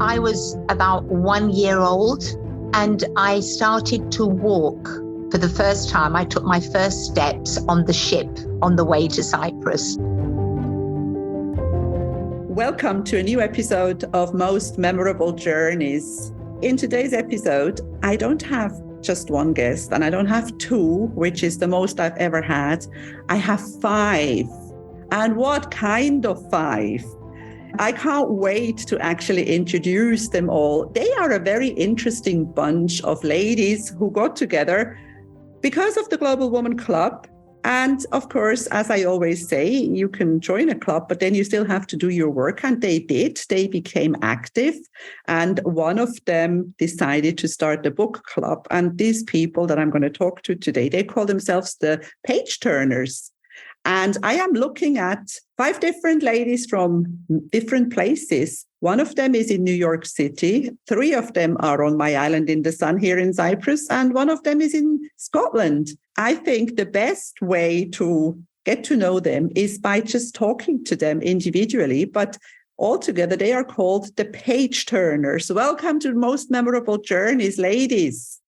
I was about 1 year old and I started to walk for the first time. I took my first steps on the ship on the way to Cyprus. Welcome to a new episode of Most Memorable Journeys. In today's episode, I don't have just one guest and I don't have two, which is the most I've ever had. I have 5. And what kind of 5? I can't wait to actually introduce them all. They are a very interesting bunch of ladies who got together because of the Global Woman Club. And of course, as I always say, you can join a club, but then you still have to do your work. And they did. They became active. And one of them decided to start a book club. And these people that I'm going to talk to today, they call themselves the Pageturners. And I am looking at 5 different ladies from different places. One of them is in New York City. 3 of them are on my island in the sun here in Cyprus. And one of them is in Scotland. I think the best way to get to know them is by just talking to them individually. But altogether, they are called the Pageturners. Welcome to Most Memorable Journeys, ladies.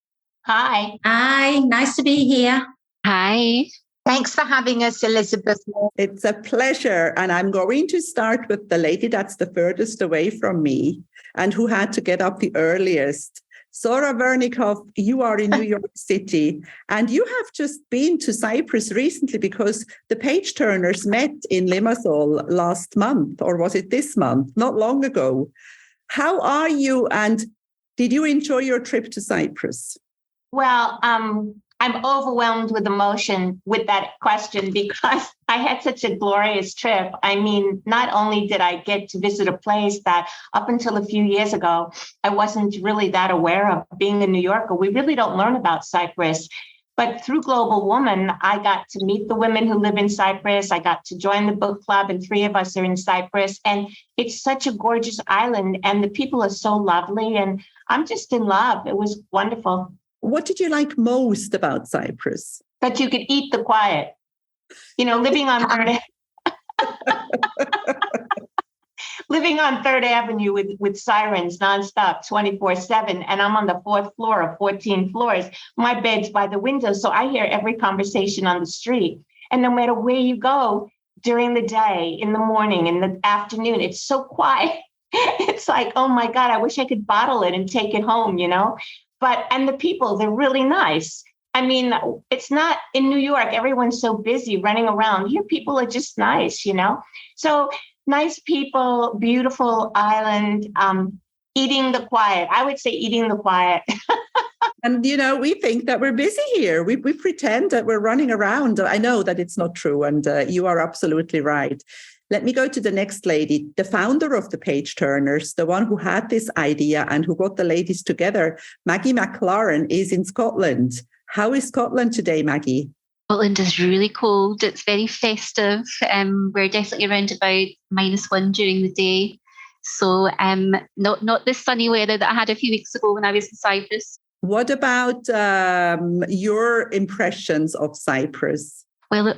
Hi. Hi, nice to be here. Hi. Thanks for having us, Elizabeth. It's a pleasure. And I'm going to start with the lady that's the furthest away from me and who had to get up the earliest. Sora Vernikoff, you are in New York City and you have just been to Cyprus recently because the Pageturners met in Limassol last month, or was it this month? Not long ago. How are you and did you enjoy your trip to Cyprus? Well, I'm overwhelmed with emotion with that question because I had such a glorious trip. I mean, not only did I get to visit a place that up until a few years ago, I wasn't really that aware of. Being a New Yorker, we really don't learn about Cyprus. But through Global Woman, I got to meet the women who live in Cyprus. I got to join the book club, and 3 of us are in Cyprus. And it's such a gorgeous island, and the people are so lovely. And I'm just in love. It was wonderful. What did you like most about Cyprus? That you could eat the quiet. You know, living on Third Avenue with sirens nonstop, 24/7, and I'm on the 4th floor of 14 floors. My bed's by the window, so I hear every conversation on the street. And no matter where you go during the day, in the morning, in the afternoon, it's so quiet. It's like, oh my God, I wish I could bottle it and take it home, you know? And the people, they're really nice. I mean, it's not in New York, everyone's so busy running around. Here, people are just nice, you know? So nice people, beautiful island, eating the quiet. I would say eating the quiet. And, you know, we think that we're busy here. We pretend that we're running around. I know that it's not true. And you are absolutely right. Let me go to the next lady, the founder of the Pageturners, the one who had this idea and who got the ladies together. Maggie McLaren is in Scotland. How is Scotland today, Maggie? Scotland is really cold. It's very festive. We're definitely around about -1 during the day. So not the sunny weather that I had a few weeks ago when I was in Cyprus. What about your impressions of Cyprus? Well,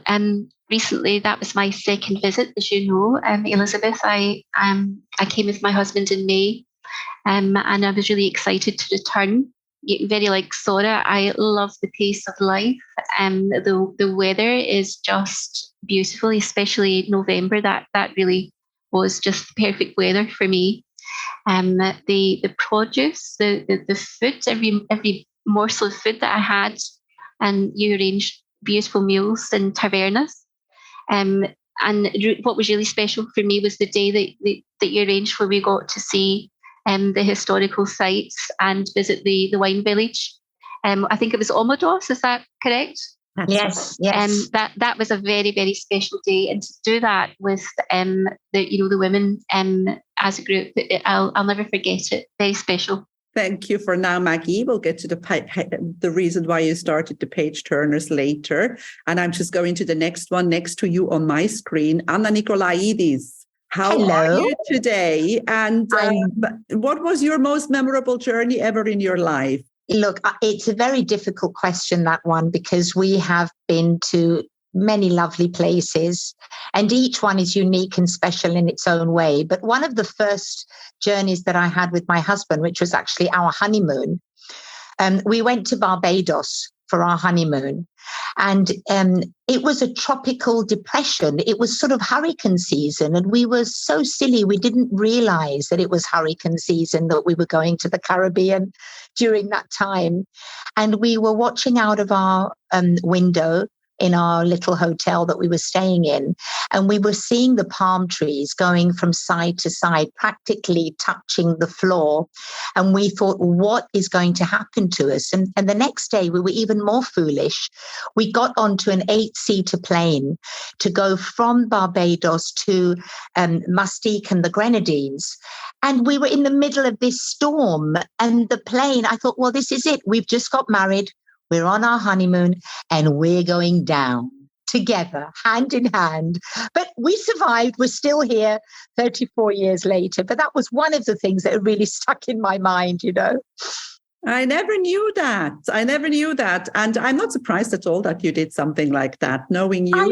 recently that was my 2nd visit, as you know, Elizabeth. I came with my husband in May, and I was really excited to return. Very like Sora, I love the pace of life. The weather is just beautiful, especially November. That really was just the perfect weather for me. The produce, the food, every morsel of food that I had, and you arranged beautiful meals in tavernas. And what was really special for me was the day that you arranged where we got to see the historical sites and visit the wine village. I think it was Omodos, is that correct? Yes. That was a very, very special day, and to do that with the women as a group, I'll never forget it. Very special. Thank you for now, Maggie. We'll get to the reason why you started the Pageturners later. And I'm just going to the next one next to you on my screen. Nicolaides. How Hello. are you today? And what was your most memorable journey ever in your life? Look, it's a very difficult question, that one, because we have been to many lovely places, and each one is unique and special in its own way. But one of the first journeys that I had with my husband, which was actually our honeymoon, we went to Barbados for our honeymoon. And it was a tropical depression. It was sort of hurricane season. And we were so silly. We didn't realize that it was hurricane season, that we were going to the Caribbean during that time. And we were watching out of our window in our little hotel that we were staying in. And we were seeing the palm trees going from side to side, practically touching the floor. And we thought, what is going to happen to us? And the next day we were even more foolish. We got onto an 8-seater plane to go from Barbados to Mustique and the Grenadines. And we were in the middle of this storm, and the plane, I thought, well, this is it. We've just got married. We're on our honeymoon and we're going down together, hand in hand. But we survived. We're still here 34 years later. But that was one of the things that really stuck in my mind, you know. I never knew that. And I'm not surprised at all that you did something like that, knowing you. I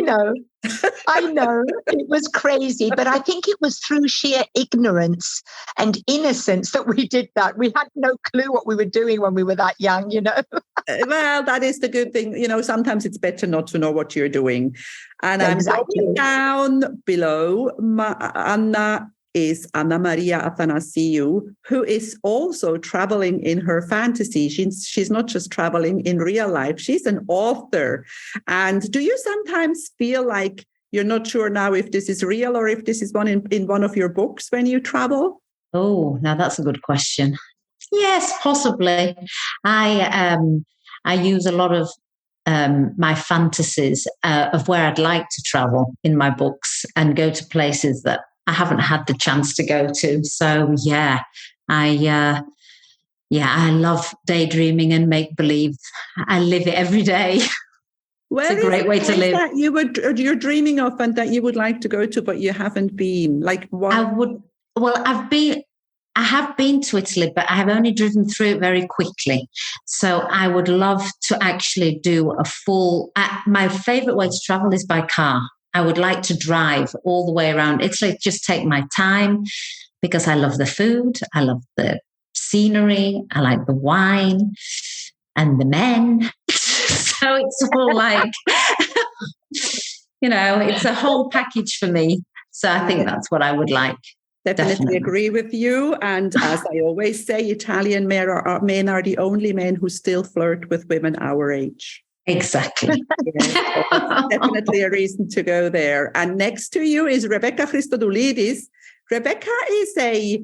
know. It was crazy. But I think it was through sheer ignorance and innocence that we did that. We had no clue what we were doing when we were that young, you know. Well, that is the good thing. You know, sometimes it's better not to know what you're doing. And Exactly. I'm going down below. Anna Maria Athanasiou, who is also traveling in her fantasy. She's not just traveling in real life. She's an author. And do you sometimes feel like you're not sure now if this is real or if this is in one of your books when you travel? Oh, now that's a good question. Yes, possibly. I use a lot of my fantasies of where I'd like to travel in my books and go to places that I haven't had the chance to go to. So I love daydreaming and make believe. I live it every day. It's a great way to live. That you're dreaming of and that you would like to go to, but you haven't been. Like what? I have been to Italy, but I have only driven through it very quickly. So I would love to actually do a full. My favorite way to travel is by car. I would like to drive all the way around Italy, just take my time, because I love the food, I love the scenery, I like the wine and the men. So it's all like, it's a whole package for me. So I think that's what I would like. Definitely agree with you. And as I always say, Italian men are the only men who still flirt with women our age. Exactly. Yes, definitely a reason to go there. And next to you is Rebecca Christodoulides. Rebecca is a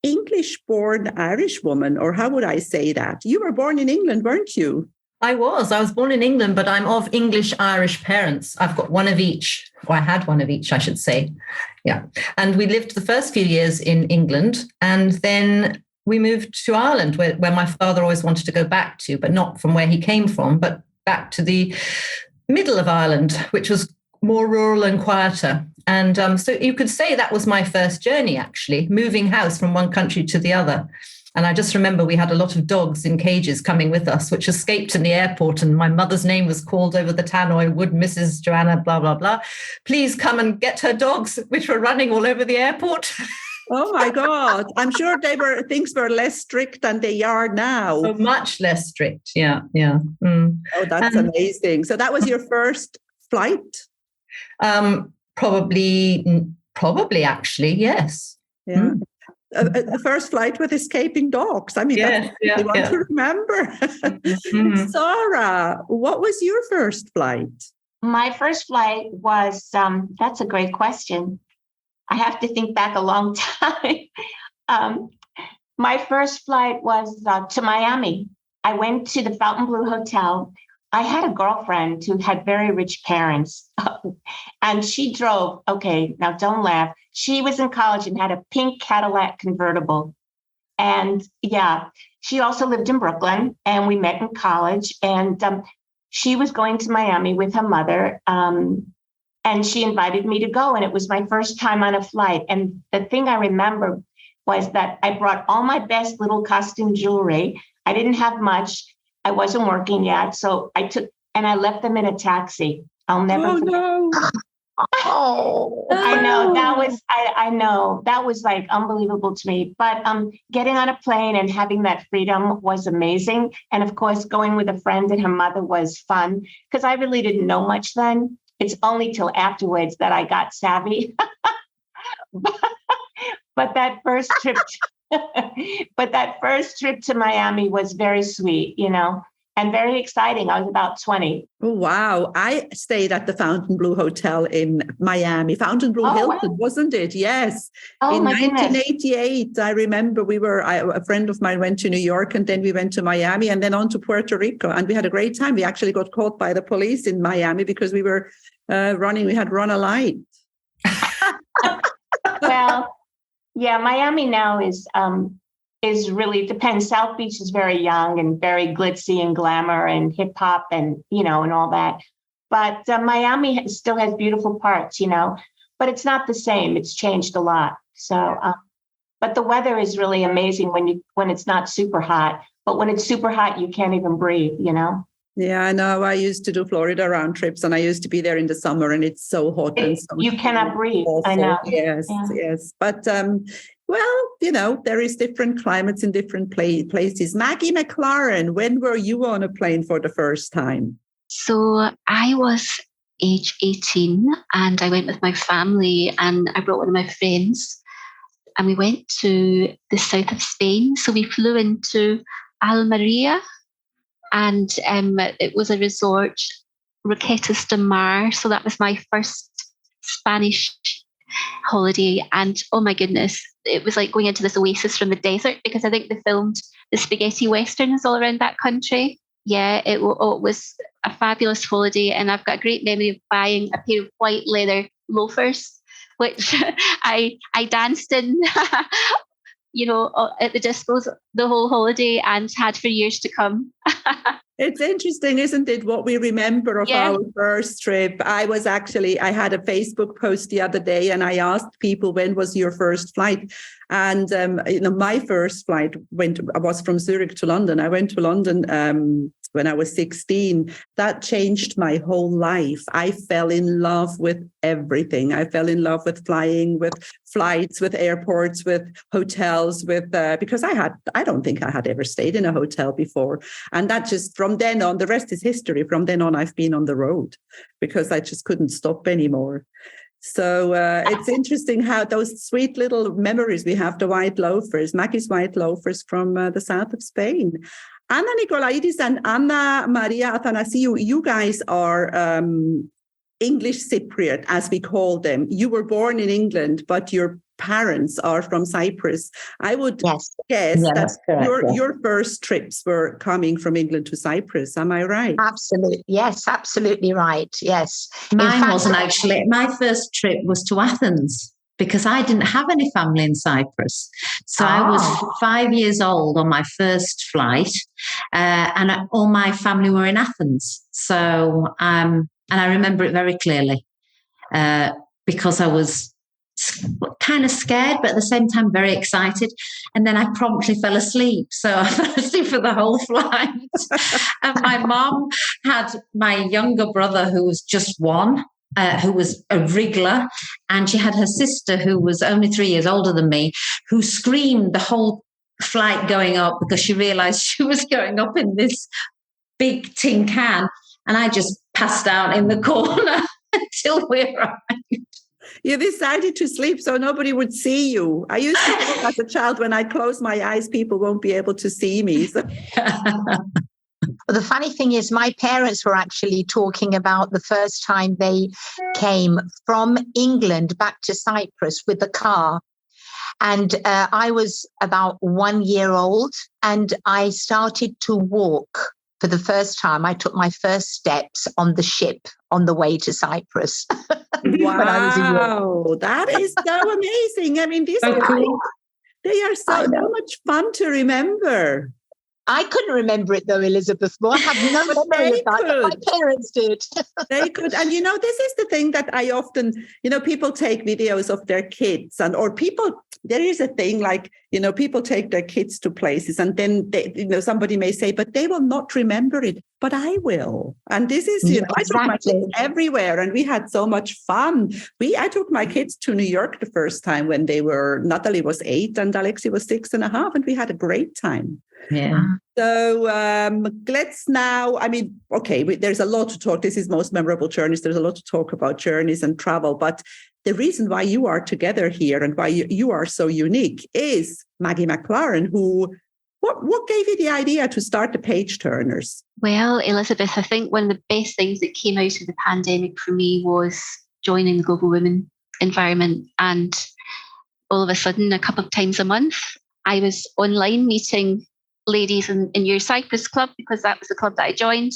English-born Irish woman, or how would I say that? You were born in England, weren't you? I was born in England, but I'm of English-Irish parents. I've got one of each, or I had one of each, I should say. Yeah. And we lived the first few years in England, and then we moved to Ireland, where my father always wanted to go back to, but not from where he came from, but back to the middle of Ireland, which was more rural and quieter. And so you could say that was my first journey, actually, moving house from one country to the other. And I just remember we had a lot of dogs in cages coming with us, which escaped in the airport. And my mother's name was called over the tannoy, would Mrs. Joanna, blah, blah, blah, please come and get her dogs, which were running all over the airport. Oh my God. I'm sure things were less strict than they are now. Oh, much less strict. Yeah. Mm. Oh, that's amazing. So that was your first flight? Probably actually, yes. Yeah. Mm. The first flight with escaping dogs. I mean, that's what you want to remember. Mm-hmm. Sora, what was your first flight? My first flight was, that's a great question. I have to think back a long time. My first flight was to Miami. I went to the Fontainebleau Hotel. I had a girlfriend who had very rich parents, and she drove. Okay, now don't laugh. She was in college and had a pink Cadillac convertible. And she also lived in Brooklyn, and we met in college. And she was going to Miami with her mother. And she invited me to go. And it was my first time on a flight. And the thing I remember was that I brought all my best little costume jewelry. I didn't have much. I wasn't working yet. So I left them in a taxi I'll never forget. No. Oh, I know I know that was like unbelievable to me. But getting on a plane and having that freedom was amazing. And of course, going with a friend and her mother was fun because I really didn't know much then. It's only till afterwards that I got savvy. But that first trip, to Miami was very sweet, and very exciting. I was about 20. Oh, wow. I stayed at the Fontainebleau Hotel in Miami. Fontainebleau Hilton, wasn't it? Yes. Oh, in my 1988, I remember a friend of mine went to New York, and then we went to Miami and then on to Puerto Rico. And we had a great time. We actually got caught by the police in Miami because we were we had run a light. Well, yeah, Miami now is really depends. South Beach is very young and very glitzy and glamour and hip hop and, and all that. But Miami still has beautiful parts, but it's not the same. It's changed a lot. So, but the weather is really amazing when it's not super hot. But when it's super hot, you can't even breathe, Yeah, I know. I used to do Florida round trips, and I used to be there in the summer, and it's so hot and so you cannot breathe. awful. I know. Yes, Yeah. yes. But well, there is different climates in different places. Maggie McLaren, when were you on a plane for the first time? So I was age 18 and I went with my family and I brought one of my friends and we went to the south of Spain. So we flew into Almeria and it was a resort, Roquetas de Mar. So that was my first Spanish holiday. And oh my goodness, it was like going into this oasis from the desert because I think they filmed the spaghetti westerns all around that country. Yeah, it was a fabulous holiday. And I've got a great memory of buying a pair of white leather loafers, which I danced in, at the discos the whole holiday and had for years to come. It's interesting, isn't it, what we remember of our first trip? I had a Facebook post the other day and I asked people, when was your first flight? And, my first flight was from Zurich to London. I went to London when I was 16. That changed my whole life. I fell in love with everything. I fell in love with flying, with flights, with airports, with hotels, because I don't think I had ever stayed in a hotel before. And that just, from then on, the rest is history. From then on, I've been on the road because I just couldn't stop anymore. So it's interesting how those sweet little memories we have, the white loafers, Maggie's white loafers from the south of Spain. Anna Nicolaides and Anna Maria Athanasiou, you guys are English Cypriot, as we call them. You were born in England, but your parents are from Cyprus. I would guess that your first trips were coming from England to Cyprus. Am I right? Absolutely. Yes, absolutely right. Yes. Mine wasn't actually. My first trip was to Athens, because I didn't have any family in Cyprus. So I was 5 years old on my first flight, and all my family were in Athens. So, and I remember it very clearly because I was kind of scared, but at the same time very excited. And then I promptly fell asleep. So I fell asleep for the whole flight. And my mom had my younger brother, who was just one, who was a wriggler, and she had her sister, who was only 3 years older than me, who screamed the whole flight going up because she realized she was going up in this big tin can, and I just passed out in the corner until we arrived. You decided to sleep so nobody would see you. I used to think as a child, when I close my eyes, people won't be able to see me. So. Well, the funny thing is, my parents were actually talking about the first time they came from England back to Cyprus with a car. And I was about 1 year old and I started to walk for the first time. I took my first steps on the ship on the way to Cyprus. Wow, that is so amazing. I mean, these are cool. They are so much fun to remember. I couldn't remember it though, Elizabeth. Well, I have no memory of that, but my parents did. They could. And, this is the thing that I often, people take videos of their kids there is a thing like, people take their kids to places and then somebody may say, but they will not remember it, but I will. And this is, I took my kids everywhere and we had so much fun. I took my kids to New York the first time when Natalie was 8 and Alexi was 6.5, and we had a great time. Yeah. So let's now, there's a lot to talk. This is Most Memorable Journeys. There's a lot to talk about journeys and travel. But the reason why you are together here and why you are so unique is Maggie McLaren, who, what gave you the idea to start the Pageturners? Well, Elizabeth, I think one of the best things that came out of the pandemic for me was joining the Global Women environment. And all of a sudden, a couple of times a month, I was online meeting ladies in your Cyprus club, because that was the club that I joined.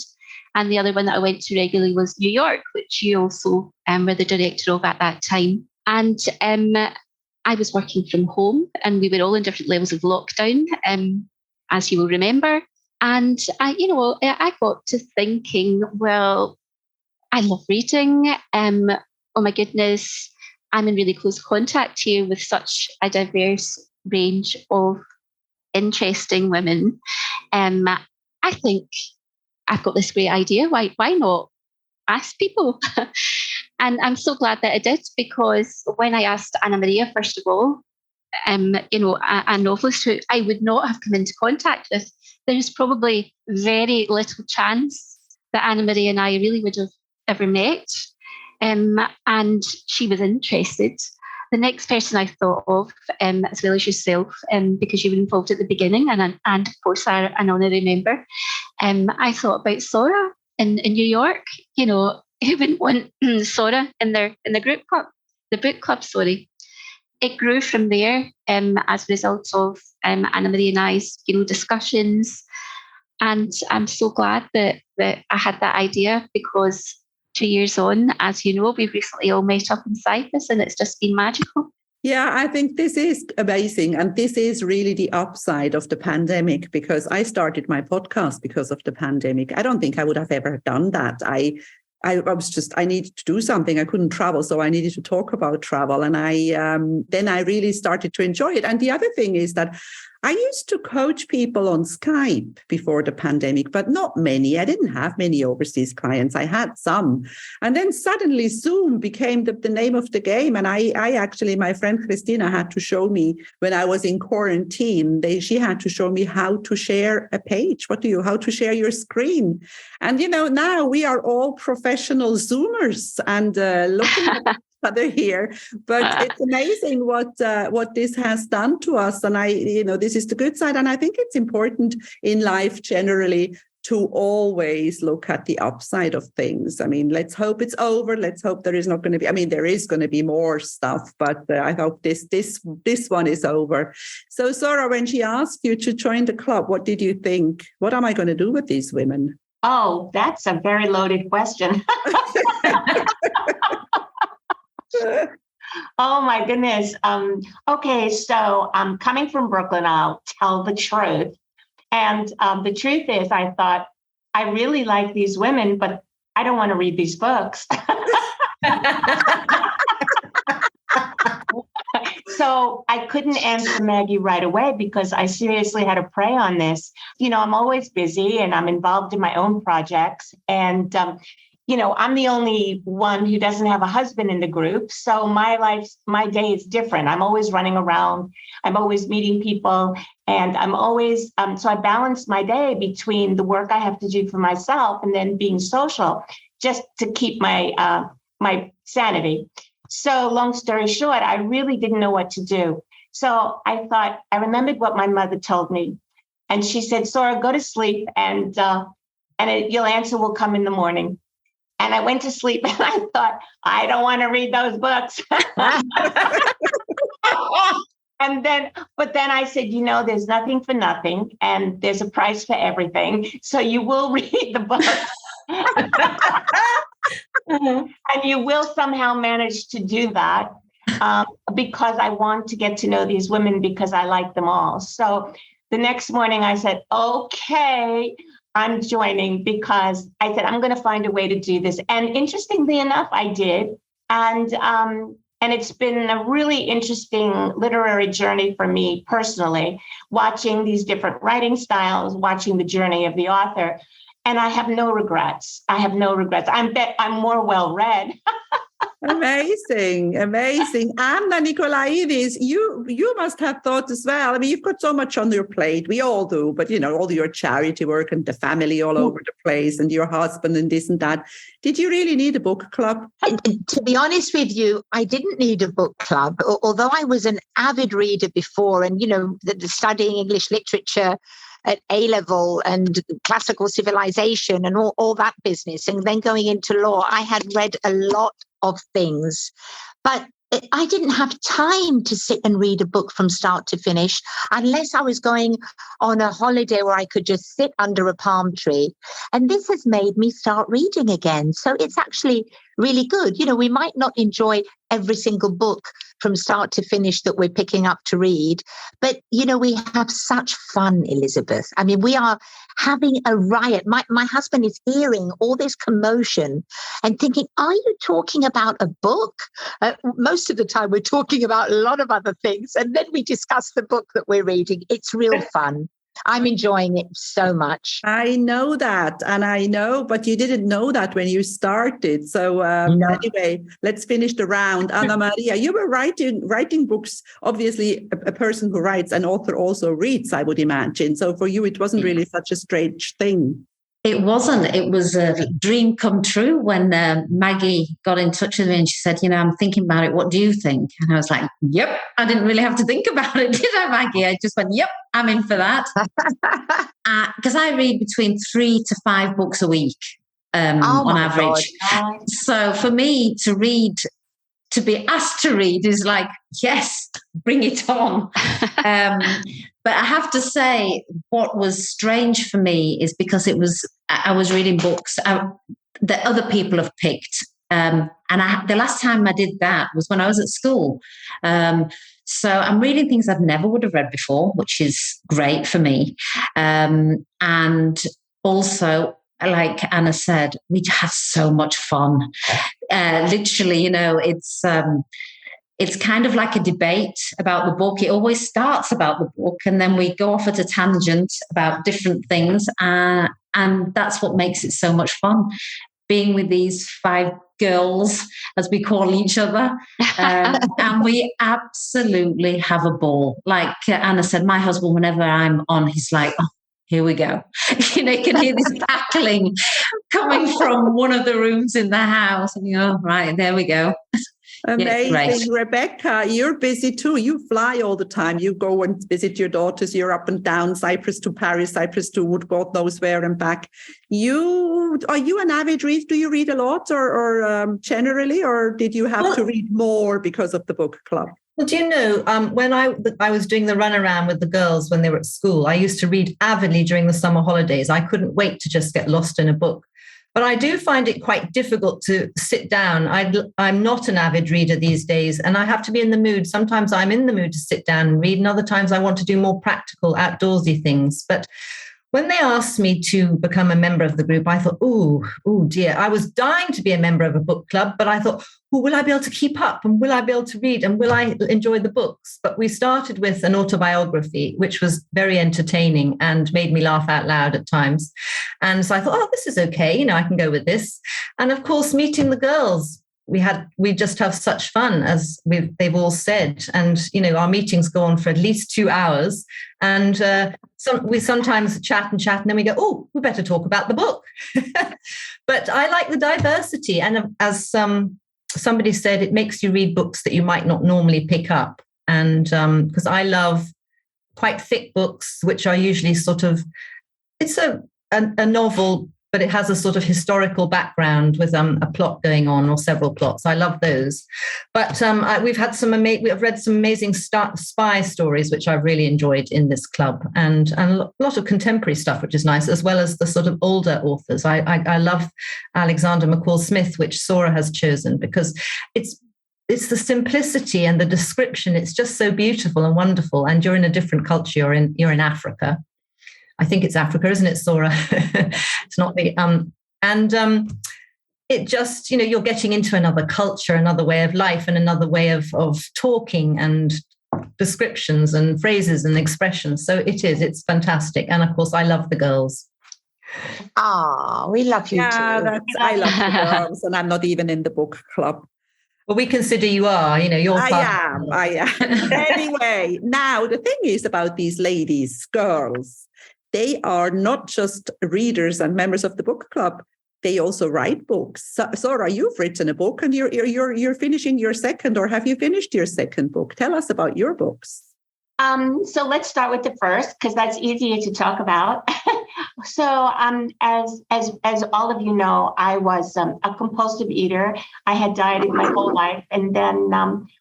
And the other one that I went to regularly was New York, which you also were the director of at that time. And I was working from home and we were all in different levels of lockdown, as you will remember. And I got to thinking, well, I love reading. Oh my goodness, I'm in really close contact here with such a diverse range of interesting women. I think I've got this great idea. Why not ask people? And I'm so glad that I did, because when I asked Anna Maria, first of all, a novelist who I would not have come into contact with, there's probably very little chance that Anna Maria and I really would have ever met. And she was interested. The next person I thought of, as well as yourself, because you were involved at the beginning, and of course are an honorary member, I thought about Sora in New York. Who wouldn't want Sora in the group club, the book club? Sorry, it grew from there as a result of Anna Maria and I's discussions, and I'm so glad that I had that idea, because 2 years on, as you know, we've recently all met up in Cyprus and it's just been magical. Yeah, I think this is amazing. And this is really the upside of the pandemic, because I started my podcast because of the pandemic. I don't think I would have ever done that. I needed to do something. I couldn't travel, so I needed to talk about travel. And then I really started to enjoy it. And the other thing is that I used to coach people on Skype before the pandemic, but not many. I didn't have many overseas clients. I had some. And then suddenly Zoom became the name of the game. And I actually, my friend Christina had to show me, when I was in quarantine, she had to show me how to share a page. How to share your screen. And, now we are all professional Zoomers and looking at other here, but it's amazing what this has done to us. And this is the good side. And I think it's important in life generally to always look at the upside of things. I mean, let's hope it's over. Let's hope there is not going to be, there is going to be more stuff, but I hope this one is over. So Sora, when she asked you to join the club, what did you think? What am I going to do with these women? Oh, that's a very loaded question. Oh my goodness. Okay, so coming from Brooklyn, I'll tell the truth. And the truth is, I thought, I really like these women, but I don't want to read these books. So I couldn't answer Maggie right away, because I seriously had to pray on this. I'm always busy and I'm involved in my own projects. And I'm the only one who doesn't have a husband in the group. So my day is different. I'm always running around. I'm always meeting people. And I'm always, so I balance my day between the work I have to do for myself and then being social, just to keep my sanity. So long story short, I really didn't know what to do. So I remembered what my mother told me. And she said, Sora, go to sleep and your answer will come in the morning. And I went to sleep and I thought, I don't want to read those books. But then I said, there's nothing for nothing and there's a price for everything. So you will read the books. And you will somehow manage to do that because I want to get to know these women, because I like them all. So The next morning I said, okay, I'm joining, because I said, I'm going to find a way to do this. And interestingly enough, I did. And it's been a really interesting literary journey for me personally, watching these different writing styles, watching the journey of the author. And I have no regrets. I'm more well-read. Amazing. And Nicolaides, you must have thought as well. I mean, you've got so much on your plate. We all do, but all your charity work and the family all over the place and your husband and this and that. Did you really need a book club? To be honest with you, I didn't need a book club, although I was an avid reader before, and, studying English literature at A-level and classical civilization and all that business, and then going into law. I had read a lot of things, but I didn't have time to sit and read a book from start to finish unless I was going on a holiday where I could just sit under a palm tree. And this has made me start reading again. So it's actually really good. We might not enjoy every single book from start to finish that we're picking up to read, but, we have such fun, Elizabeth. I mean, we are having a riot. My husband is hearing all this commotion and thinking, are you talking about a book? Most of the time we're talking about a lot of other things, and then we discuss the book that we're reading. It's real fun. I'm enjoying it so much. I know that, but you didn't know that when you started. So No. Anyway, let's finish the round. Anna Maria, you were writing books. Obviously, a person who writes, an author also reads, I would imagine. So for you, it wasn't really such a strange thing. It wasn't. It was a dream come true when Maggie got in touch with me and she said, I'm thinking about it. What do you think? And I was like, yep. I didn't really have to think about it, did I, Maggie? I just went, yep, I'm in for that. Because I read between 3 to 5 books a week on average. God. So for me to be asked to read is like, yes, bring it on. But I have to say, what was strange for me is because I was reading books that other people have picked. And the last time I did that was when I was at school. So I'm reading things I've never would have read before, which is great for me. And also, like Anna said, we have so much fun. Literally, it's kind of like a debate about the book. It always starts about the book, and then we go off at a tangent about different things. And that's what makes it so much fun, being with these 5 girls, as we call each other. And we absolutely have a ball. Like Anna said, my husband, whenever I'm on, he's like, oh, here we go. You can hear this cackling coming from one of the rooms in the house. And right, there we go. Amazing. Yes, Rebecca, you're busy too. You fly all the time. You go and visit your daughters. You're up and down, Cyprus to Paris, Cyprus to God knows where and back. Are you an avid reader? Do you read a lot or generally, or did you have to read more because of the book club? Well, do you know, when I was doing the runaround with the girls when they were at school, I used to read avidly during the summer holidays. I couldn't wait to just get lost in a book. But I do find it quite difficult to sit down. I'm not an avid reader these days, and I have to be in the mood. Sometimes I'm in the mood to sit down and read, and other times I want to do more practical, outdoorsy things. But when they asked me to become a member of the group, I thought, oh dear. I was dying to be a member of a book club, but I thought, will I be able to keep up? And will I be able to read? And will I enjoy the books? But we started with an autobiography, which was very entertaining and made me laugh out loud at times. And so I thought, this is okay. I can go with this. And of course, meeting the girls, we just have such fun, as they've all said. And, our meetings go on for at least 2 hours. And we sometimes chat, and then we go, we better talk about the book. But I like the diversity. And as somebody said, it makes you read books that you might not normally pick up. And because I love quite thick books, which are usually it's a novel, but it has a sort of historical background with a plot going on, or several plots. I love those. But we've read some amazing spy stories, which I've really enjoyed in this club, and a lot of contemporary stuff, which is nice, as well as the sort of older authors. I love Alexander McCall Smith, which Sora has chosen, because it's it's the simplicity and the description. It's just so beautiful and wonderful. And you're in a different culture. You're in Africa. I think it's Africa, isn't it, Sora? It's not the it just, you're getting into another culture, another way of life, and another way of talking and descriptions and phrases and expressions. So it's fantastic. And of course, I love the girls. Ah, we love you too. I love the girls, and I'm not even in the book club. Well, we consider you are, you're I am. Anyway, now the thing is about these ladies, girls, they are not just readers and members of the book club. They also write books. So, Sora, you've written a book, and you're finishing your second, or have you finished your second book? Tell us about your books. So let's start with the first, because that's easier to talk about. So as all of you know, I was a compulsive eater. I had dieted my whole life. And then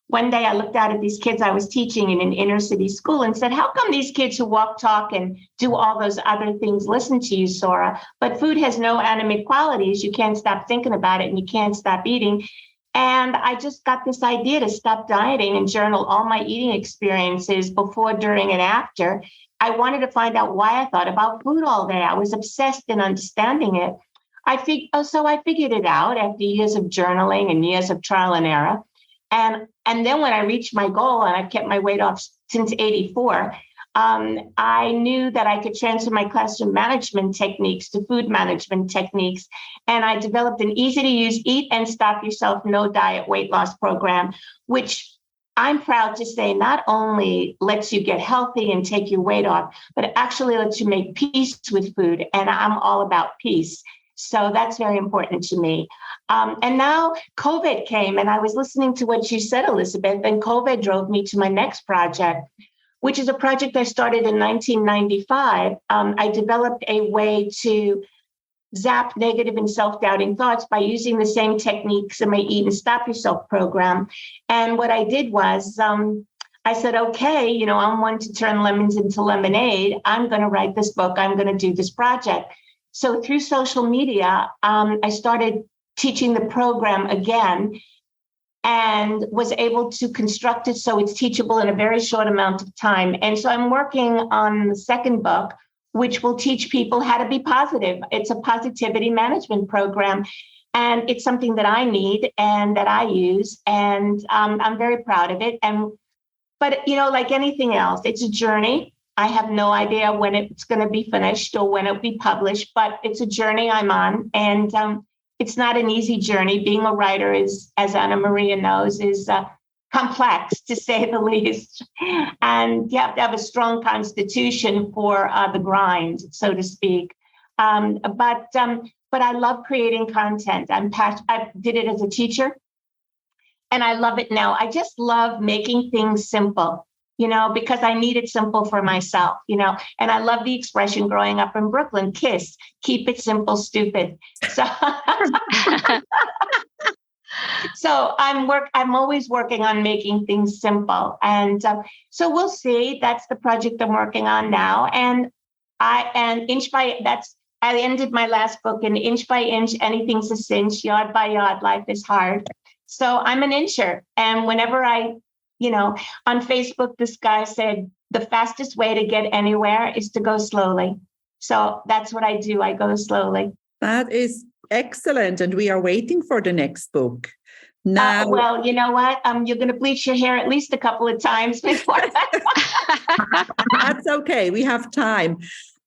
one day I looked out at these kids I was teaching in an inner city school and said, how come these kids who walk, talk, and do all those other things listen to you, Sora? But food has no animate qualities. You can't stop thinking about it and you can't stop eating. And I just got this idea to stop dieting and journal all my eating experiences before, during, and after. I wanted to find out why I thought about food all day. I was obsessed in understanding it. So I figured it out after years of journaling and years of trial and error. And then when I reached my goal, and I've kept my weight off since 84, I knew that I could transfer my classroom management techniques to food management techniques. And I developed an easy-to-use Eat and Stop Yourself No Diet weight loss program, which I'm proud to say not only lets you get healthy and take your weight off, but it actually lets you make peace with food. And I'm all about peace. So that's very important to me. And now COVID came, and I was listening to what you said, Elizabeth, and COVID drove me to my next project, which is a project I started in 1995. I developed a way to zap negative and self-doubting thoughts by using the same techniques in my Eat and Stop Yourself program. And what I did was I said, okay, I'm one to turn lemons into lemonade. I'm going to write this book. I'm going to do this project. So through social media, I started teaching the program again and was able to construct it so it's teachable in a very short amount of time. And so I'm working on the second book, which will teach people how to be positive. It's a positivity management program, and it's something that I need and that I use, and I'm very proud of it. But like anything else, it's a journey. I have no idea when it's going to be finished or when it'll be published, but it's a journey I'm on, and it's not an easy journey. Being a writer is, as Anna Maria knows, is complex, to say the least. And you have to have a strong constitution for the grind, so to speak. But I love creating content. I did it as a teacher, and I love it now. I just love making things simple, because I need it simple for myself, and I love the expression growing up in Brooklyn, KISS, keep it simple, stupid. So So I'm always working on making things simple. And so we'll see. That's the project I'm working on now. And I ended my last book, and inch by inch, anything's a cinch, yard by yard, life is hard. So I'm an incher. And whenever on Facebook, this guy said, the fastest way to get anywhere is to go slowly. So that's what I do. I go slowly. That is excellent. And we are waiting for the next book. Now, well, you know what? You're going to bleach your hair at least a couple of times before that. That's okay. We have time.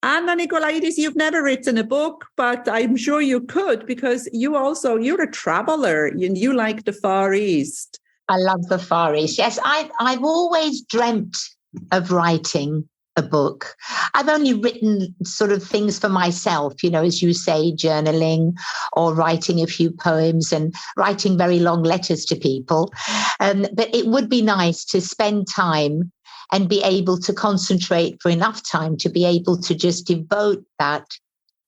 Anna Nicolaides, you've never written a book, but I'm sure you could, because you're a traveler and you like the Far East. I love the Far East. Yes, I've always dreamt of writing a book. I've only written sort of things for myself, as you say, journaling or writing a few poems and writing very long letters to people. But it would be nice to spend time and be able to concentrate for enough time to be able to just devote that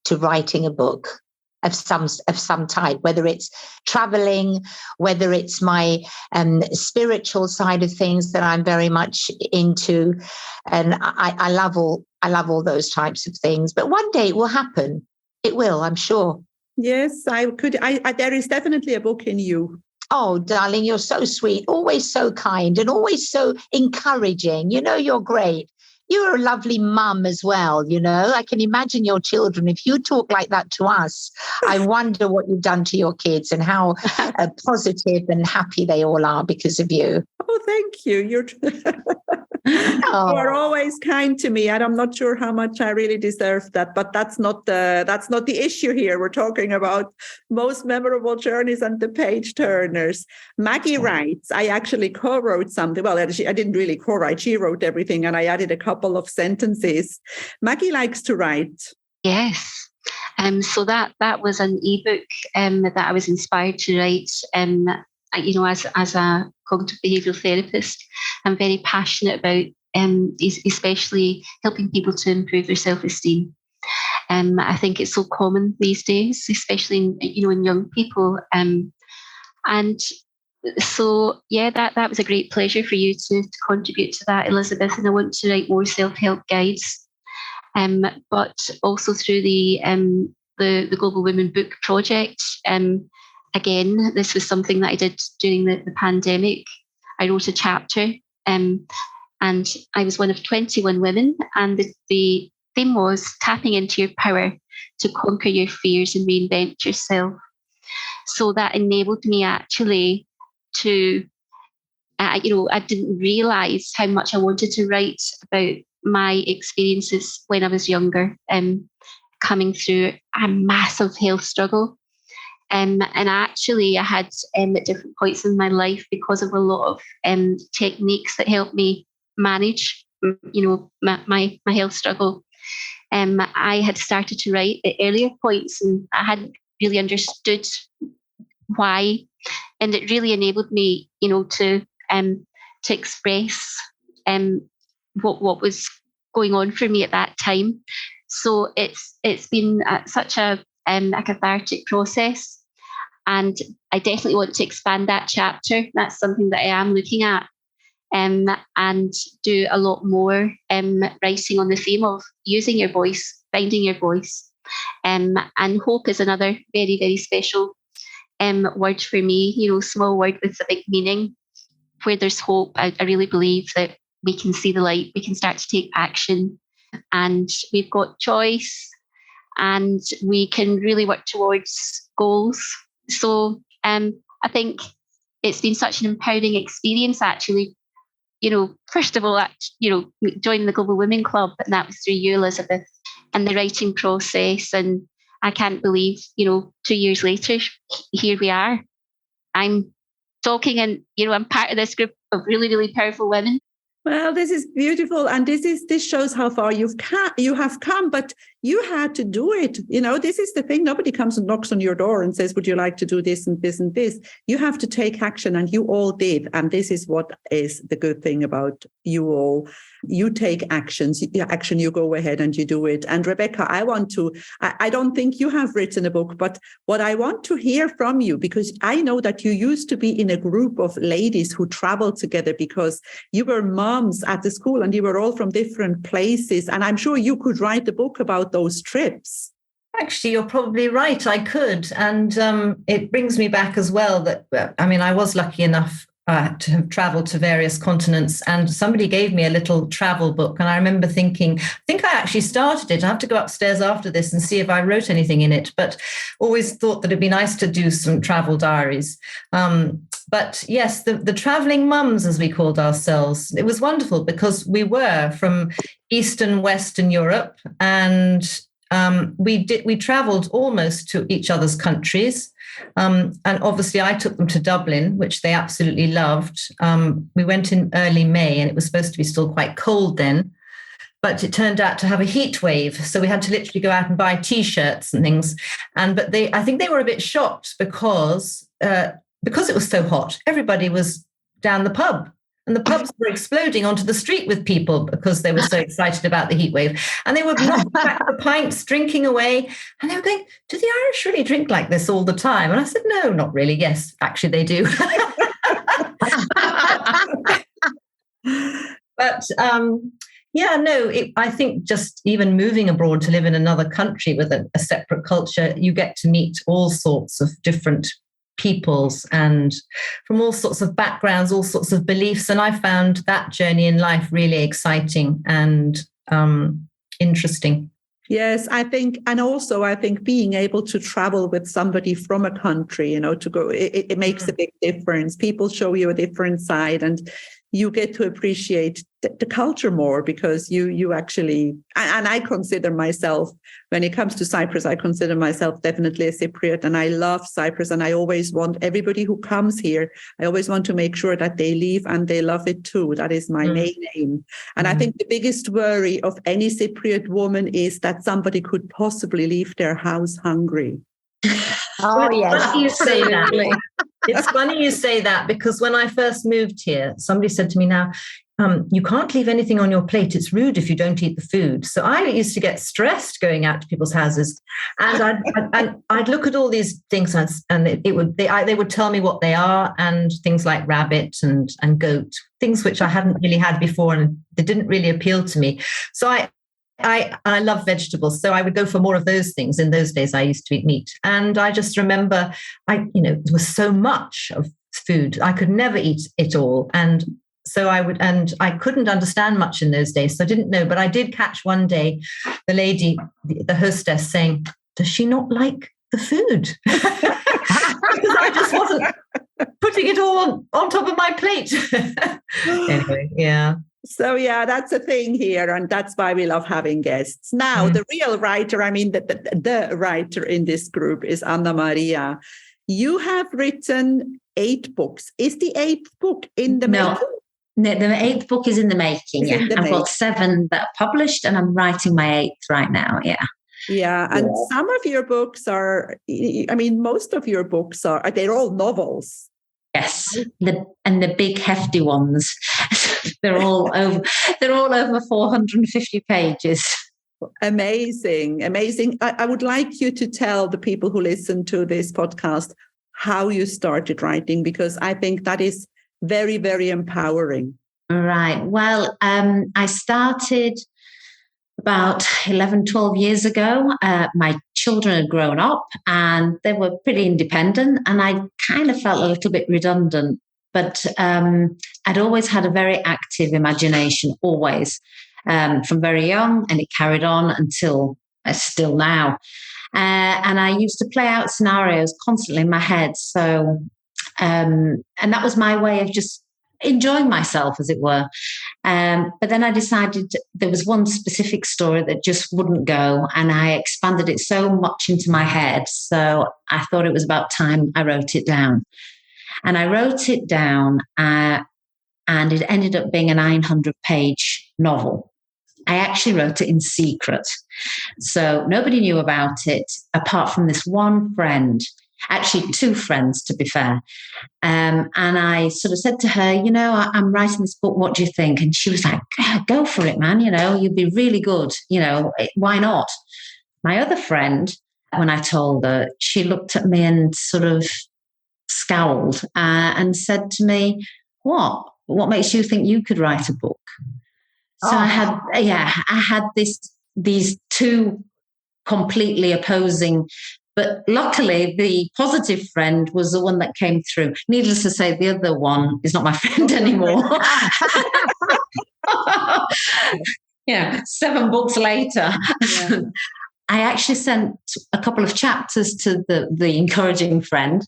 to writing a book of some type, whether it's traveling, whether it's my spiritual side of things that I'm very much into, and I love all those types of things. But one day it will happen. It will, I'm sure. Yes, I could. There is definitely a book in you. Oh, darling, you're so sweet, always so kind and always so encouraging. You're great. You're a lovely mum as well. I can imagine your children. If you talk like that to us, I wonder what you've done to your kids and how positive and happy they all are because of you. Oh, thank you. You are always kind to me, and I'm not sure how much I really deserve that. But that's not the issue here. We're talking about most memorable journeys and the Pageturners. Maggie writes, I actually co-wrote something. Well, I didn't really co-write. She wrote everything, and I added a couple of sentences. Maggie likes to write. Yes. So that was an ebook that I was inspired to write. As a cognitive behavioural therapist, I'm very passionate about especially helping people to improve their self-esteem. I think it's so common these days, especially in young people. And so, that was a great pleasure for you to contribute to that, Elizabeth. And I want to write more self-help guides, but also through the Global Women Book Project. Again, this was something that I did during the pandemic. I wrote a chapter, and I was one of 21 women. And the theme was tapping into your power to conquer your fears and reinvent yourself. So that enabled me actually to, I didn't realize how much I wanted to write about my experiences when I was younger, coming through a massive health struggle. And actually, I had at different points in my life, because of a lot of techniques that helped me manage, my health struggle. I had started to write at earlier points, and I hadn't really understood why, and it really enabled me, to express what was going on for me at that time. So it's been such a cathartic process. And I definitely want to expand that chapter. That's something that I am looking at, and do a lot more writing on the theme of using your voice, finding your voice. And hope is another very, very special word for me, small word with a big meaning. Where there's hope, I really believe that we can see the light, we can start to take action, and we've got choice, and we can really work towards goals. So I think it's been such an empowering experience, actually. First of all, joining the Global Women Club, and that was through you, Elizabeth, and the writing process. And I can't believe, 2 years later, here we are. I'm talking, and I'm part of this group of really, really powerful women. Well, this is beautiful, and this shows how far you have come. But you had to do it. This is the thing. Nobody comes and knocks on your door and says, "Would you like to do this and this and this?" You have to take action, and you all did. And this is what is the good thing about you all. You take action. You go ahead and you do it. And Rebecca, I don't think you have written a book, but what I want to hear from you, because I know that you used to be in a group of ladies who traveled together because you were moms at the school and you were all from different places. And I'm sure you could write a book about those trips. Actually, you're probably right. I could. And it brings me back as well that, I was lucky enough to have traveled to various continents, and somebody gave me a little travel book. And I remember thinking, I think I actually started it. I have to go upstairs after this and see if I wrote anything in it, but always thought that it'd be nice to do some travel diaries. But yes, the traveling mums, as we called ourselves, it was wonderful because we were from Eastern, Western Europe, and we traveled almost to each other's countries. And obviously I took them to Dublin, which they absolutely loved. We went in early May, and it was supposed to be still quite cold then, but it turned out to have a heat wave. So we had to literally go out and buy T-shirts and things. But I think they were a bit shocked because it was so hot. Everybody was down the pub, and the pubs were exploding onto the street with people because they were so excited about the heat wave. And they were knocking back the pints, drinking away. And they were going, "Do the Irish really drink like this all the time?" And I said, "No, not really. Yes, actually they do." But I think just even moving abroad to live in another country with a separate culture, you get to meet all sorts of different peoples and from all sorts of backgrounds, all sorts of beliefs. And I found that journey in life really exciting and interesting. Yes, I think being able to travel with somebody from a country, to go, it makes a big difference. People show you a different side, and you get to appreciate the culture more, because you actually, and I consider myself, when it comes to Cyprus, I consider myself definitely a Cypriot, and I love Cyprus, and I always want everybody who comes here, I always want to make sure that they leave and they love it too. That is my main aim. And I think the biggest worry of any Cypriot woman is that somebody could possibly leave their house hungry. Oh, yes. Funny you say that. It's funny you say that, because when I first moved here, somebody said to me, now, you can't leave anything on your plate. It's rude if you don't eat the food. So I used to get stressed going out to people's houses, and I'd look at all these things, and they would tell me what they are, and things like rabbit and goat, things which I hadn't really had before, and they didn't really appeal to me. So I love vegetables, so I would go for more of those things. In those days, I used to eat meat, and I just remember, there was so much of food, I could never eat it all, and so I couldn't understand much in those days, so I didn't know. But I did catch one day the lady, the hostess, saying, "Does she not like the food?" Because I just wasn't putting it all on top of my plate. Anyway, yeah. So, yeah, that's a thing here. And that's why we love having guests. Now, the real writer, the writer in this group is Anna Maria. You have written 8 books. Is the 8th book in the making? No, the 8th book is in the making, I've got 7 that are published, and I'm writing my 8th right now, Yeah, and some of your books are, most of your books they're all novels. Yes, the big hefty ones. They're all over 450 pages. Amazing. I would like you to tell the people who listen to this podcast how you started writing, because I think that is very, very empowering. Right. Well, I started about 11, 12 years ago. My children had grown up and they were pretty independent, and I kind of felt a little bit redundant. But I'd always had a very active imagination, always, from very young, and it carried on until still now. And I used to play out scenarios constantly in my head. So, and that was my way of just enjoying myself, as it were. But then I decided there was one specific story that just wouldn't go, and I expanded it so much into my head. So I thought it was about time I wrote it down. And I wrote it down, and it ended up being a 900-page novel. I actually wrote it in secret. So nobody knew about it apart from this one friend, actually 2 friends, to be fair. And I sort of said to her, I'm writing this book. What do you think? And she was like, go for it, man. You'd be really good. Why not? My other friend, when I told her, she looked at me and sort of scowled and said to me, what makes you think you could write a book? So I had these 2 completely opposing, but luckily the positive friend was the one that came through. Needless to say, the other one is not my friend anymore. 7 books later. Yeah. I actually sent a couple of chapters to the encouraging friend,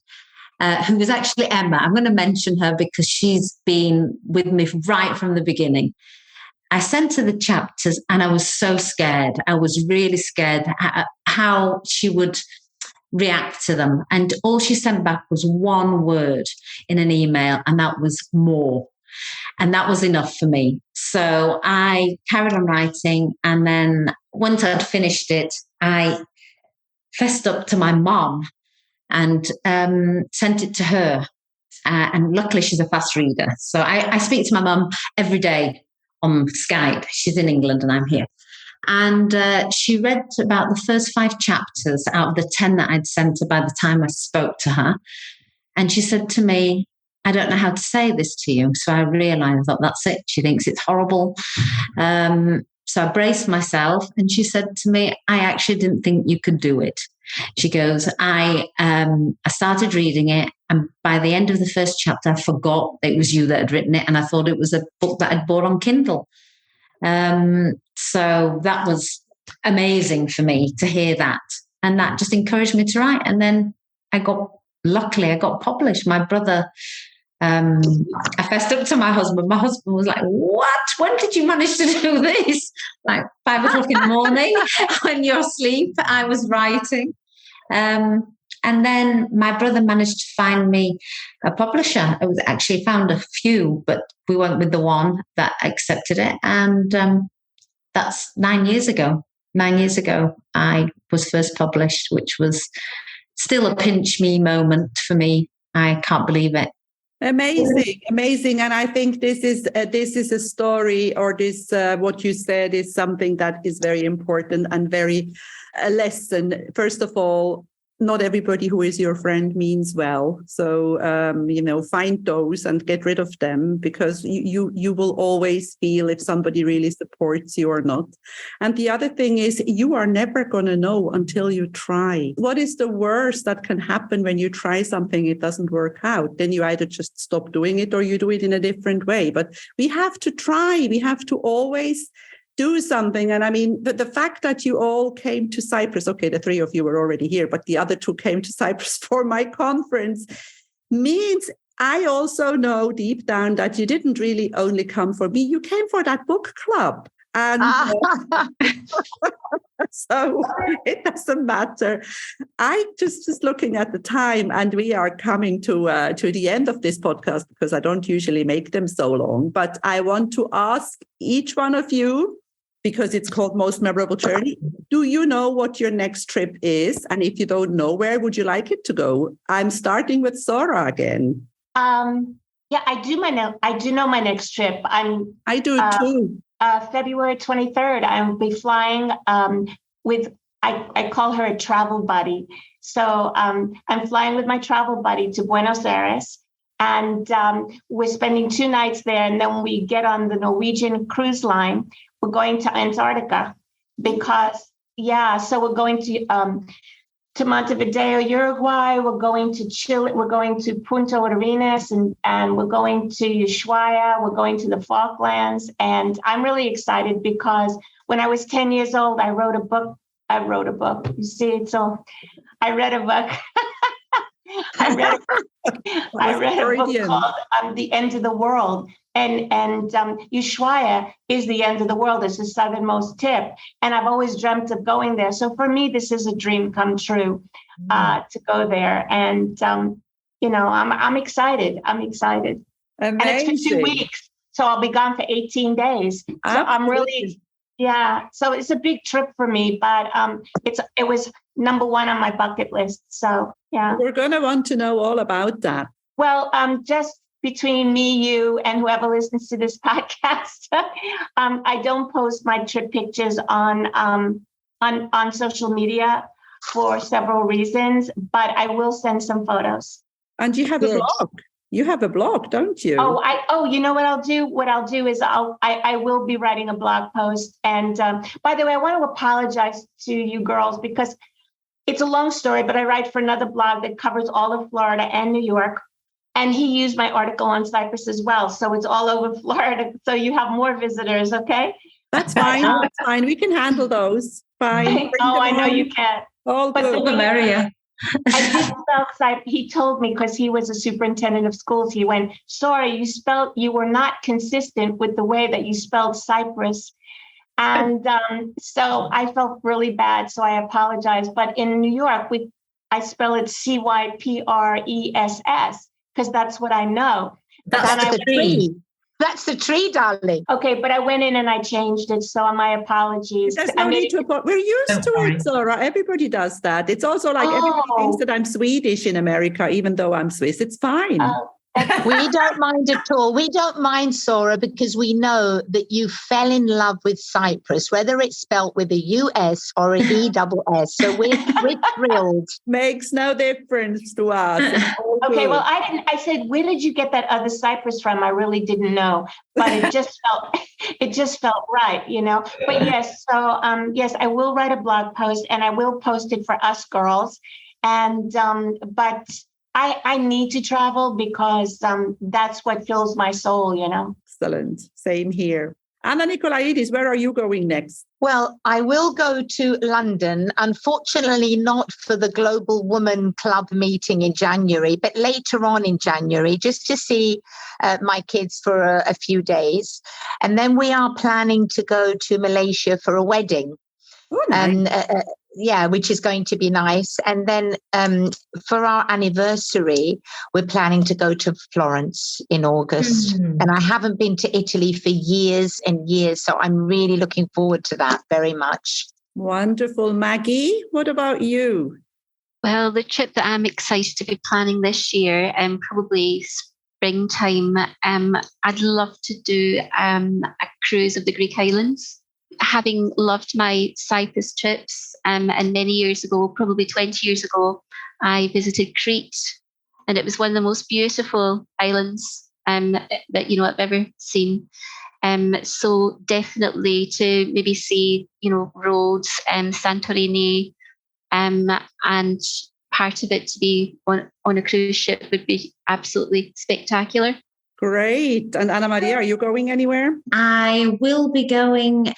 who was actually Emma. I'm going to mention her because she's been with me right from the beginning. I sent her the chapters and I was so scared. I was really scared how she would react to them. And all she sent back was one word in an email, and that was more. And that was enough for me. So I carried on writing. And then once I'd finished it, I fessed up to my mom and sent it to her. And luckily, she's a fast reader. So I speak to my mum every day on Skype. She's in England and I'm here. And she read about the first 5 chapters out of the 10 that I'd sent her by the time I spoke to her. And she said to me, I don't know how to say this to you. So I realized, I thought, that's it. She thinks it's horrible. So I braced myself, and she said to me, I actually didn't think you could do it. She goes, I started reading it And by the end of the first chapter, I forgot it was you that had written it. And I thought it was a book that I'd bought on Kindle. So that was amazing for me to hear that. And that just encouraged me to write. And then luckily I got published. My brother, I fessed up to my husband. My husband was like, what? When did you manage to do this? Like 5 o'clock in the morning when you're asleep, I was writing. And then my brother managed to find me a publisher. I was actually found a few, but we went with the one that accepted it. And that's 9 years ago. 9 years ago, I was first published, which was still a pinch me moment for me. I can't believe it. Amazing. And I think this is a story, or this what you said is something that is very important and very a lesson. First of all, not everybody who is your friend means well. So, find those and get rid of them, because you will always feel if somebody really supports you or not. And the other thing is, you are never going to know until you try. What is the worst that can happen when you try something, it doesn't work out? Then you either just stop doing it or you do it in a different way. But we have to try. We have to always do something. And I mean, the fact that you all came to Cyprus, okay, the 3 of you were already here, but the other 2 came to Cyprus for my conference, means I also know deep down that you didn't really only come for me, you came for that book club. And so it doesn't matter. I just looking at the time, and we are coming to the end of this podcast, because I don't usually make them so long, but I want to ask each one of you, because it's called Most Memorable Journey, do you know what your next trip is? And if you don't know, where would you like it to go? I'm starting with Sora again. Yeah, I do know my next trip. I do too. February 23rd, I'll be flying with, I call her a travel buddy. So I'm flying with my travel buddy to Buenos Aires, and we're spending 2 nights there. And then we get on the Norwegian cruise line. We're going to Antarctica because, so we're going to Montevideo, Uruguay. We're going to Chile. We're going to Punta Arenas, and we're going to Ushuaia. We're going to the Falklands. And I'm really excited because when I was 10 years old, I wrote a book. You see, so I read a book. I read a book called The End of the World. And Ushuaia is the end of the world. It's the southernmost tip. And I've always dreamt of going there. So for me, this is a dream come true to go there. And, I'm excited. Amazing. And it's for 2 weeks. So I'll be gone for 18 days. So I'm really, so it's a big trip for me, but it was number 1 on my bucket list. So, yeah. We're going to want to know all about that. Well, just between me, you, and whoever listens to this podcast, I don't post my trip pictures on social media for several reasons, but I will send some photos. And you have a blog. You have a blog, don't you? You know what I'll do? What I'll do is I will be writing a blog post. And by the way, I want to apologize to you girls because it's a long story, but I write for another blog that covers all of Florida and New York. And he used my article on Cyprus as well. So it's all over Florida. So you have more visitors, okay? That's fine. That's fine. We can handle those. Fine. I know you can. All good. The merrier. I did spell Cyprus. He told me, because he was a superintendent of schools, he went, Sora, you were not consistent with the way that you spelled Cyprus. And so I felt really bad. So I apologize. But in New York, I spell it Cypress, because that's what I know. That's the tree. That's the tree, darling. Okay, but I went in and I changed it. So my apologies. There's no need to. We're used to it, Sora. Everybody does that. It's also like everybody thinks that I'm Swedish in America, even though I'm Swiss. It's fine. We don't mind at all. We don't mind, Sora, because we know that you fell in love with Cyprus, whether it's spelt with a U-S or an E-double-S. So we're thrilled. Makes no difference to us. Okay, well, I said, where did you get that other Cyprus from? I really didn't know, but it just felt right, But yes, so yes, I will write a blog post and I will post it for us girls. And but I need to travel because that's what fills my soul, Excellent. Same here. Anna Nicolaides, where are you going next? Well, I will go to London, unfortunately not for the Global Woman Club meeting in January, but later on in January, just to see my kids for a few days. And then we are planning to go to Malaysia for a wedding. Oh, nice. And which is going to be nice. And then for our anniversary, we're planning to go to Florence in August. And I haven't been to Italy for years and years. So I'm really looking forward to that very much. Wonderful. Maggie, what about you? Well, the trip that I'm excited to be planning this year, probably springtime, I'd love to do a cruise of the Greek islands. Having loved my Cyprus trips, and many years ago, probably 20 years ago, I visited Crete, and it was one of the most beautiful islands that I've ever seen. So definitely to maybe see Rhodes and Santorini, and part of it to be on a cruise ship would be absolutely spectacular. Great. And Anna Maria, are you going anywhere? I will be going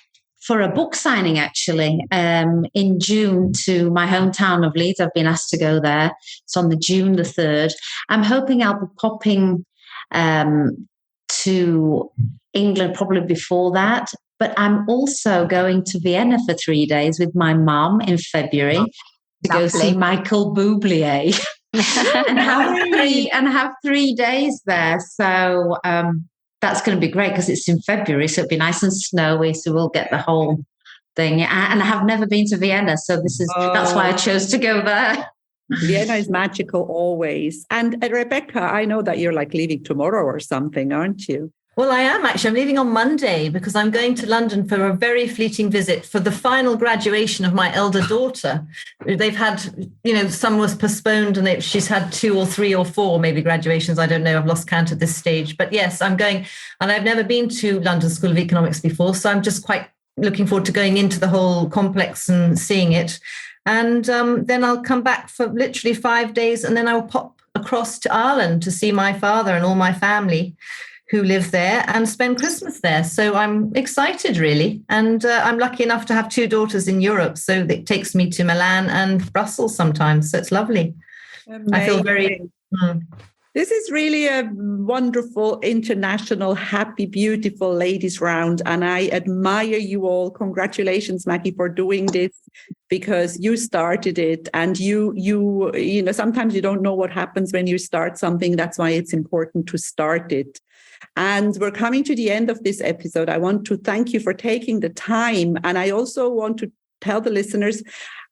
for a book signing, actually, in June to my hometown of Leeds. I've been asked to go there. It's on June the 3rd. I'm hoping I'll be popping to England probably before that. But I'm also going to Vienna for 3 days with my mum in February to go see Michael Bublé and have 3 days there. So that's going to be great because it's in February, so it'll be nice and snowy, so we'll get the whole thing. And I have never been to Vienna, so that's why I chose to go there. Vienna is magical always. And Rebecca, I know that you're leaving tomorrow or something, aren't you? Well, I am actually. I'm leaving on Monday because I'm going to London for a very fleeting visit for the final graduation of my elder daughter. They've had, some was postponed and she's had 2 or 3 or 4 maybe graduations. I don't know. I've lost count at this stage. But yes, I'm going. And I've never been to London School of Economics before. So I'm just quite looking forward to going into the whole complex and seeing it. And then I'll come back for literally 5 days. And then I'll pop across to Ireland to see my father and all my family who live there and spend Christmas there. So I'm excited, really. And I'm lucky enough to have 2 daughters in Europe. So it takes me to Milan and Brussels sometimes. So it's lovely. Amazing. I feel very... This is really a wonderful, international, happy, beautiful ladies round. And I admire you all. Congratulations, Maggie, for doing this, because you started it. And you sometimes you don't know what happens when you start something. That's why it's important to start it. And we're coming to the end of this episode. I want to thank you for taking the time. And I also want to tell the listeners,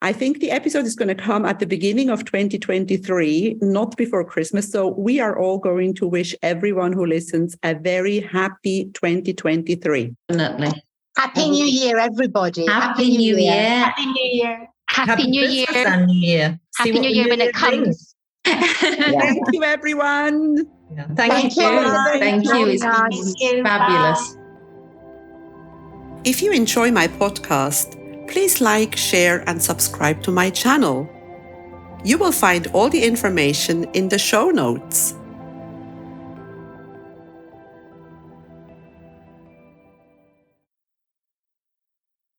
I think the episode is going to come at the beginning of 2023, not before Christmas. So we are all going to wish everyone who listens a very happy 2023. Definitely. Happy New Year, everybody. Happy New Year. Happy New Year. Happy New Year. And New Year. Happy New Year when it comes. Thank you, everyone. Yeah. Thank you. Thank you. It's fabulous. If you enjoy my podcast, please like, share, and subscribe to my channel. You will find all the information in the show notes.